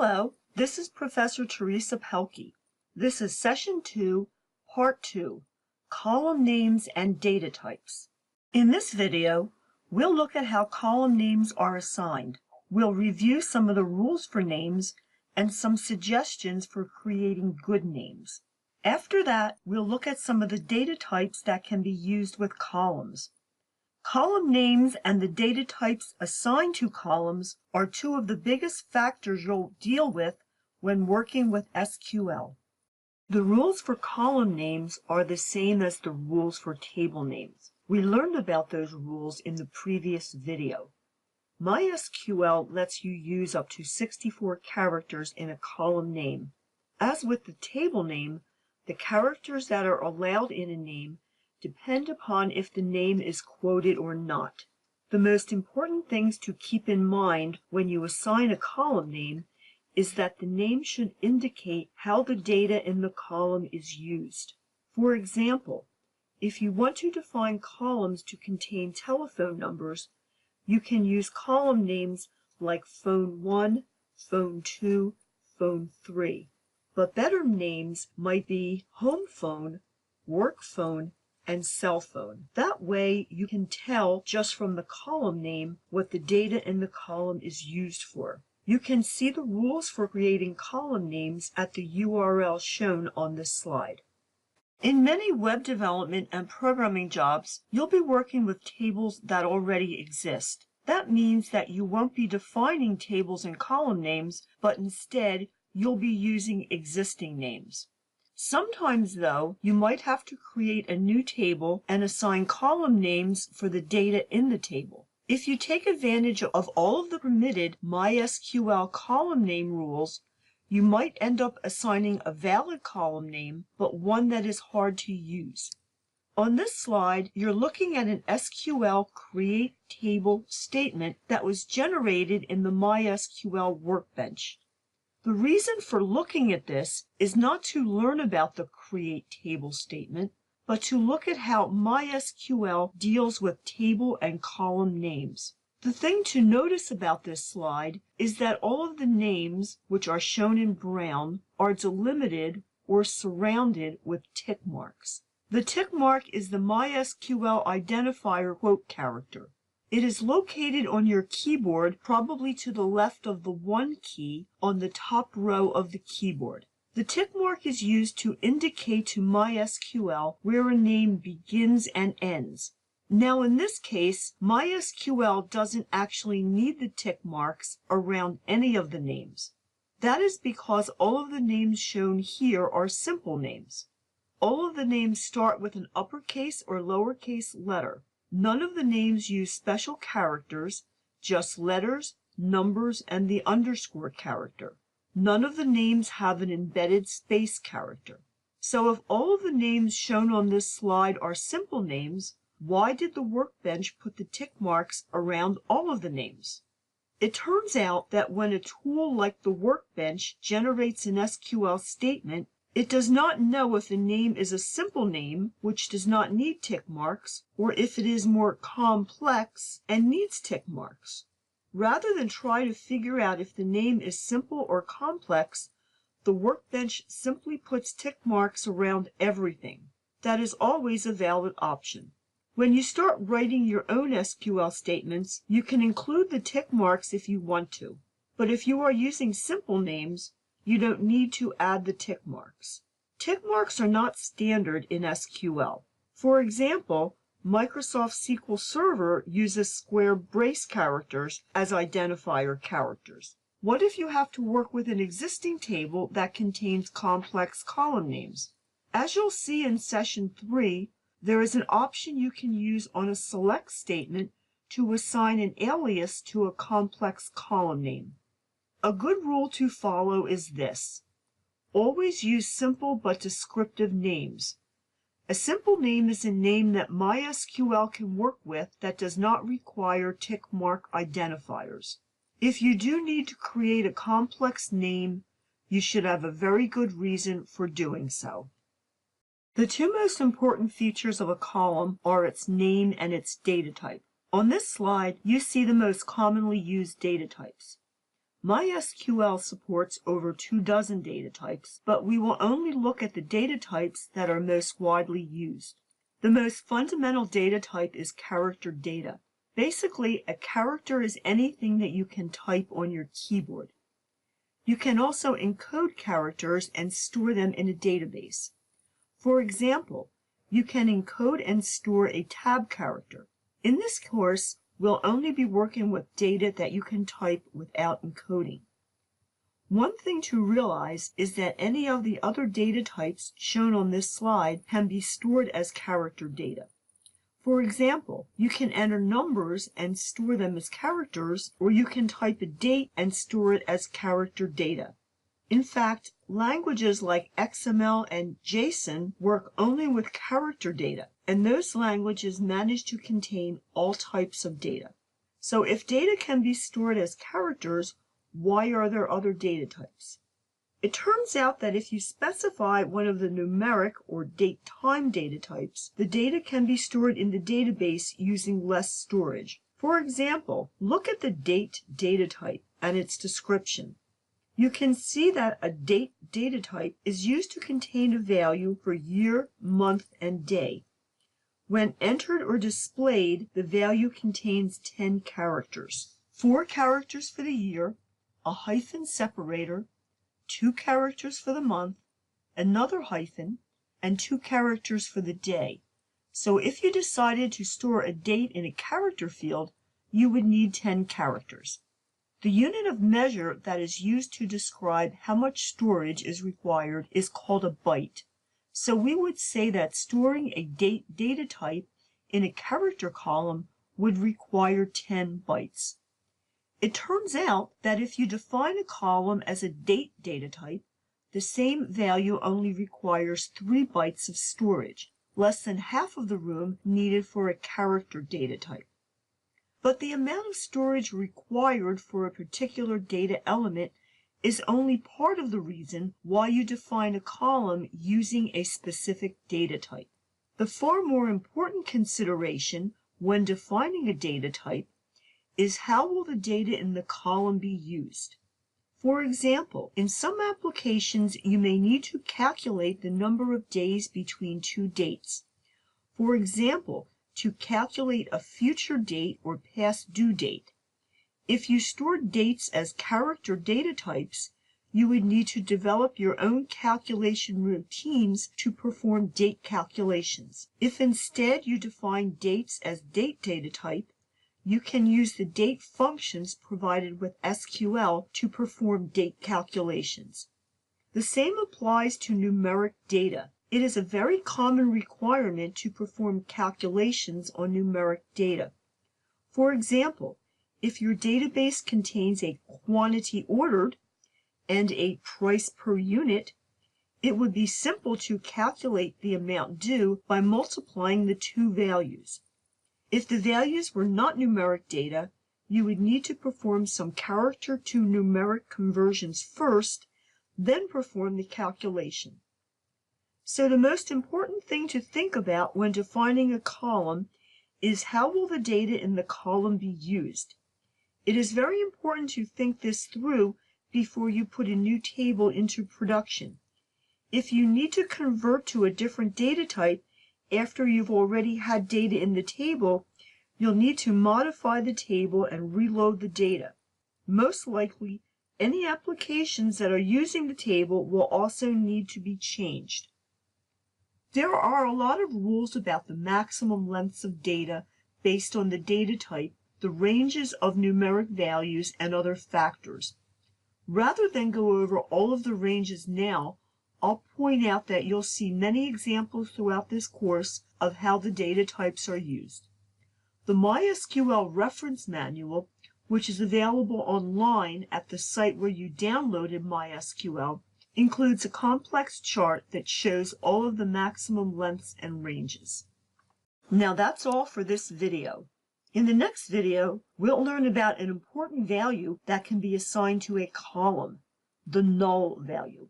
Hello, this is Professor Teresa Pelkie. This is Session 2, Part 2, Column Names and Data Types. In this video, we'll look at how column names are assigned. We'll review some of the rules for names and some suggestions for creating good names. After that, we'll look at some of the data types that can be used with columns. Column names and the data types assigned to columns are two of the biggest factors you'll deal with when working with SQL. The rules for column names are the same as the rules for table names. We learned about those rules in the previous video. MySQL lets you use up to 64 characters in a column name. As with the table name, the characters that are allowed in a name depend upon if the name is quoted or not. The most important things to keep in mind when you assign a column name is that the name should indicate how the data in the column is used. For example, if you want to define columns to contain telephone numbers, you can use column names like Phone 1, Phone 2, Phone 3. But better names might be Home Phone, Work Phone, and Cell Phone. That way you can tell just from the column name what the data in the column is used for. You can see the rules for creating column names at the URL shown on this slide. In many web development and programming jobs, you'll be working with tables that already exist. That means that you won't be defining tables and column names, but instead you'll be using existing names. Sometimes, though, you might have to create a new table and assign column names for the data in the table. If you take advantage of all of the permitted MySQL column name rules, you might end up assigning a valid column name, but one that is hard to use. On this slide, you're looking at an SQL create table statement that was generated in the MySQL workbench. The reason for looking at this is not to learn about the create table statement, but to look at how MySQL deals with table and column names. The thing to notice about this slide is that all of the names, which are shown in brown, are delimited or surrounded with tick marks. The tick mark is the MySQL identifier quote character. It is located on your keyboard, probably to the left of the 1 key on the top row of the keyboard. The tick mark is used to indicate to MySQL where a name begins and ends. Now in this case, MySQL doesn't actually need the tick marks around any of the names. That is because all of the names shown here are simple names. All of the names start with an uppercase or lowercase letter. None of the names use special characters, just letters, numbers, and the underscore character. None of the names have an embedded space character. So if all of the names shown on this slide are simple names, why did the workbench put the tick marks around all of the names? It turns out that when a tool like the workbench generates an SQL statement, it does not know if a name is a simple name, which does not need tick marks, or if it is more complex and needs tick marks. Rather than try to figure out if the name is simple or complex, the workbench simply puts tick marks around everything. That is always a valid option. When you start writing your own SQL statements, you can include the tick marks if you want to. But if you are using simple names, you don't need to add the tick marks. Tick marks are not standard in SQL. For example, Microsoft SQL Server uses square brace characters as identifier characters. What if you have to work with an existing table that contains complex column names? As you'll see in Session 3, there is an option you can use on a select statement to assign an alias to a complex column name. A good rule to follow is this: always use simple but descriptive names. A simple name is a name that MySQL can work with that does not require tick mark identifiers. If you do need to create a complex name, you should have a very good reason for doing so. The two most important features of a column are its name and its data type. On this slide, you see the most commonly used data types. MySQL supports over 24 data types, but we will only look at the data types that are most widely used. The most fundamental data type is character data. Basically, a character is anything that you can type on your keyboard. You can also encode characters and store them in a database. For example, you can encode and store a tab character. In this course, we'll only be working with data that you can type without encoding. One thing to realize is that any of the other data types shown on this slide can be stored as character data. For example, you can enter numbers and store them as characters, or you can type a date and store it as character data. In fact, languages like XML and JSON work only with character data, and those languages manage to contain all types of data. So if data can be stored as characters, why are there other data types? It turns out that if you specify one of the numeric or date-time data types, the data can be stored in the database using less storage. For example, look at the date data type and its description. You can see that a date data type is used to contain a value for year, month, and day. When entered or displayed, the value contains 10 characters. 4 characters for the year, a hyphen separator, 2 characters for the month, another hyphen, and 2 characters for the day. So if you decided to store a date in a character field, you would need 10 characters. The unit of measure that is used to describe how much storage is required is called a byte. So we would say that storing a date data type in a character column would require 10 bytes. It turns out that if you define a column as a date data type, the same value only requires 3 bytes of storage, less than half of the room needed for a character data type. But the amount of storage required for a particular data element is only part of the reason why you define a column using a specific data type. The far more important consideration when defining a data type is how will the data in the column be used. For example, in some applications you may need to calculate the number of days between 2 dates. For example, to calculate a future date or past due date. If you store dates as character data types, you would need to develop your own calculation routines to perform date calculations. If instead you define dates as date data type, you can use the date functions provided with SQL to perform date calculations. The same applies to numeric data. It is a very common requirement to perform calculations on numeric data. For example, if your database contains a quantity ordered and a price per unit, it would be simple to calculate the amount due by multiplying the 2 values. If the values were not numeric data, you would need to perform some character to numeric conversions first, then perform the calculation. So the most important thing to think about when defining a column is how will the data in the column be used. It is very important to think this through before you put a new table into production. If you need to convert to a different data type after you've already had data in the table, you'll need to modify the table and reload the data. Most likely, any applications that are using the table will also need to be changed. There are a lot of rules about the maximum lengths of data based on the data type, the ranges of numeric values, and other factors. Rather than go over all of the ranges now, I'll point out that you'll see many examples throughout this course of how the data types are used. The MySQL reference manual, which is available online at the site where you downloaded MySQL, includes a complex chart that shows all of the maximum lengths and ranges. Now that's all for this video. In the next video, we'll learn about an important value that can be assigned to a column, the null value.